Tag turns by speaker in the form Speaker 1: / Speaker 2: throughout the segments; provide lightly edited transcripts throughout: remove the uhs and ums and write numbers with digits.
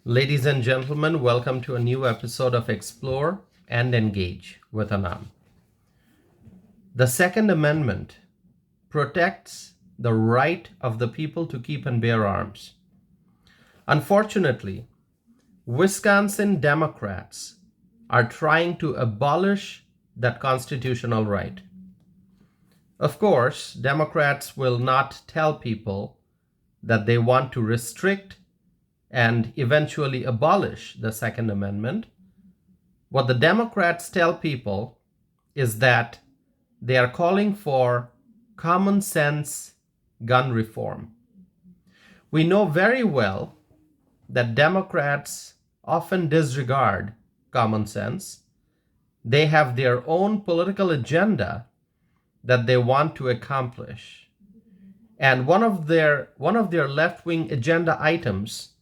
Speaker 1: Ladies and gentlemen, welcome to a new episode of Explore and Engage with Anam. The Second Amendment protects the right of the people to keep and bear arms. Unfortunately, Wisconsin Democrats are trying to abolish that constitutional right. Of course, Democrats will not tell people that they want to restrict and eventually abolish the Second Amendment. What the Democrats tell people is that they are calling for common sense gun reform. We know very well that Democrats often disregard common sense. They have their own political agenda that they want to accomplish. And one of their left-wing agenda items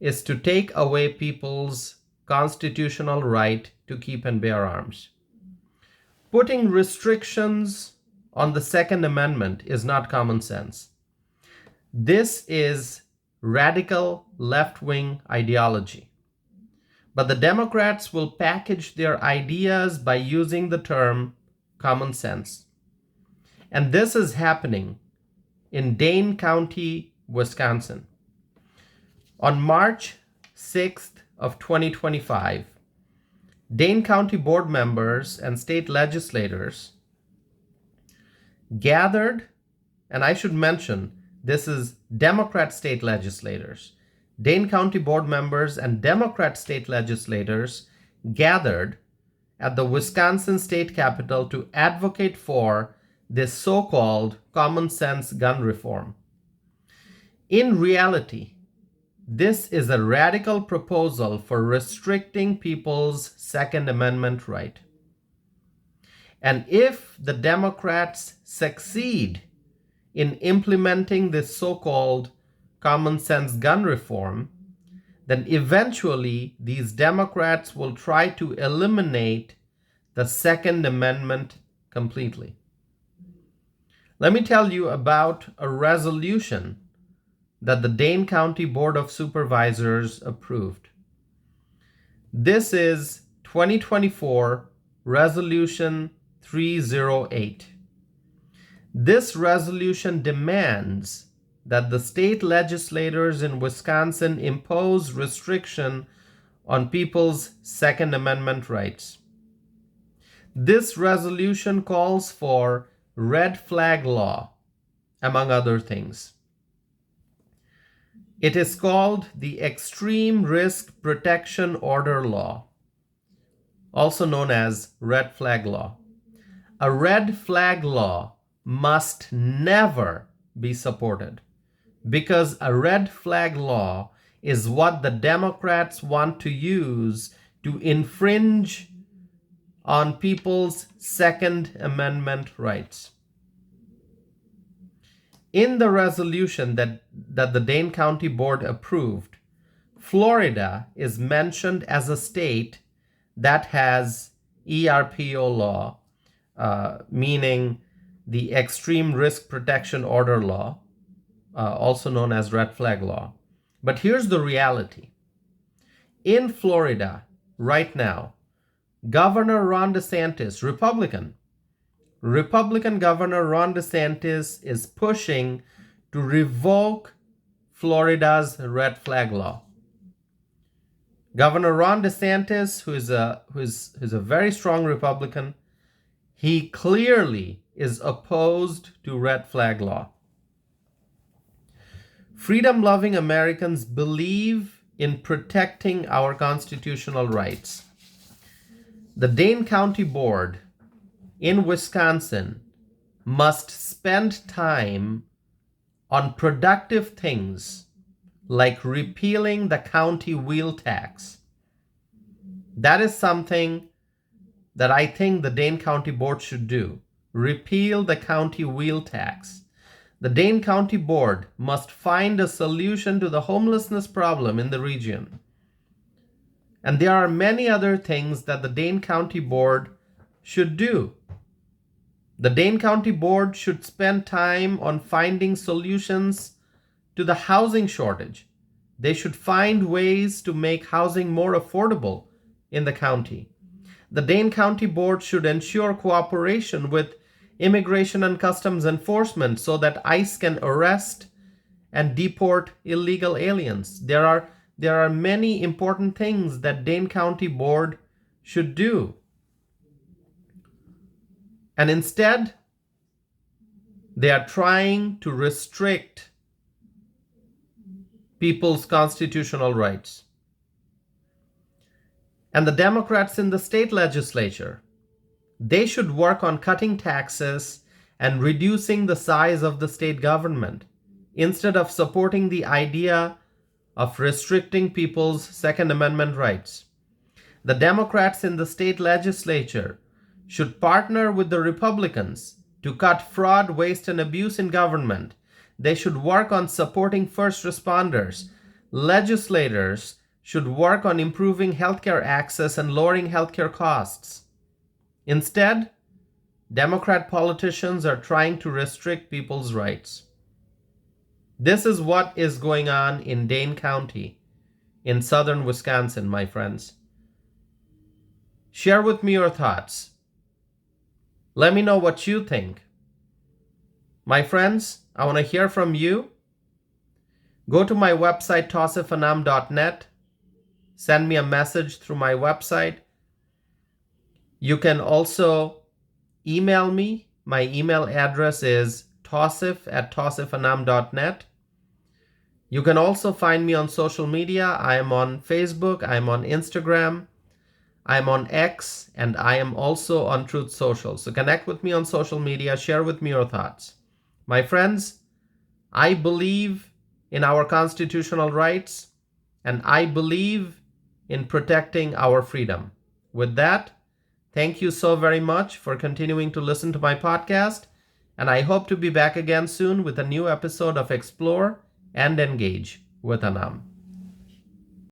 Speaker 1: is to take away people's constitutional right to keep and bear arms. Putting restrictions on the Second Amendment is not common sense. This is radical left-wing ideology. But the Democrats will package their ideas by using the term common sense. And this is happening in Dane County, Wisconsin. On March 6th of 2025, Dane County board members and state legislators gathered, and I should mention, this is Democrat state legislators. Dane County board members and Democrat state legislators gathered at the Wisconsin state capitol to advocate for this so-called common sense gun reform. In reality, this is a radical proposal for restricting people's Second Amendment right. And if the Democrats succeed in implementing this so-called common sense gun reform, then eventually these Democrats will try to eliminate the Second Amendment completely. Let me tell you about a resolution that the Dane County Board of Supervisors approved. This is 2024 Resolution 308. This resolution demands that the state legislators in Wisconsin impose restriction on people's Second Amendment rights. This resolution calls for red flag law, among other things. It is called the Extreme Risk Protection Order Law, also known as red flag law. A red flag law must never be supported because a red flag law is what the Democrats want to use to infringe on people's Second Amendment rights. In the resolution that the Dane County Board approved, Florida is mentioned as a state that has ERPO law, meaning the Extreme Risk Protection Order law, also known as red flag law. But here's the reality. In Florida, right now, Governor Ron DeSantis, Republican Governor Ron DeSantis is pushing to revoke Florida's red flag law. Governor Ron DeSantis, who is a very strong Republican, he clearly is opposed to red flag law. Freedom-loving Americans believe in protecting our constitutional rights. The Dane County Board in Wisconsin must spend time on productive things like repealing the county wheel tax. That is something that I think the Dane County Board should do. Repeal the county wheel tax. The Dane County Board must find a solution to the homelessness problem in the region. And there are many other things that the Dane County Board should do. The Dane County Board should spend time on finding solutions to the housing shortage. They should find ways to make housing more affordable in the county. The Dane County Board should ensure cooperation with Immigration and Customs Enforcement so that ICE can arrest and deport illegal aliens. There are many important things that Dane County Board should do. And instead, they are trying to restrict people's constitutional rights. And the Democrats in the state legislature, they should work on cutting taxes and reducing the size of the state government instead of supporting the idea of restricting people's Second Amendment rights. The Democrats in the state legislature should partner with the Republicans to cut fraud, waste, and abuse in government. They should work on supporting first responders. Legislators should work on improving healthcare access and lowering healthcare costs. Instead, Democrat politicians are trying to restrict people's rights. This is what is going on in Dane County, in southern Wisconsin, my friends. Share with me your thoughts. Let me know what you think. My friends, I want to hear from you. Go to my website, tosifanam.net. Send me a message through my website. You can also email me. My email address is tosif@tosifanam.net. You can also find me on social media. I am on Facebook, I am on Instagram, I am on X, and I am also on Truth Social. So connect with me on social media, share with me your thoughts. My friends, I believe in our constitutional rights, and I believe in protecting our freedom. With that, thank you so very much for continuing to listen to my podcast, and I hope to be back again soon with a new episode of Explore and Engage with Anam.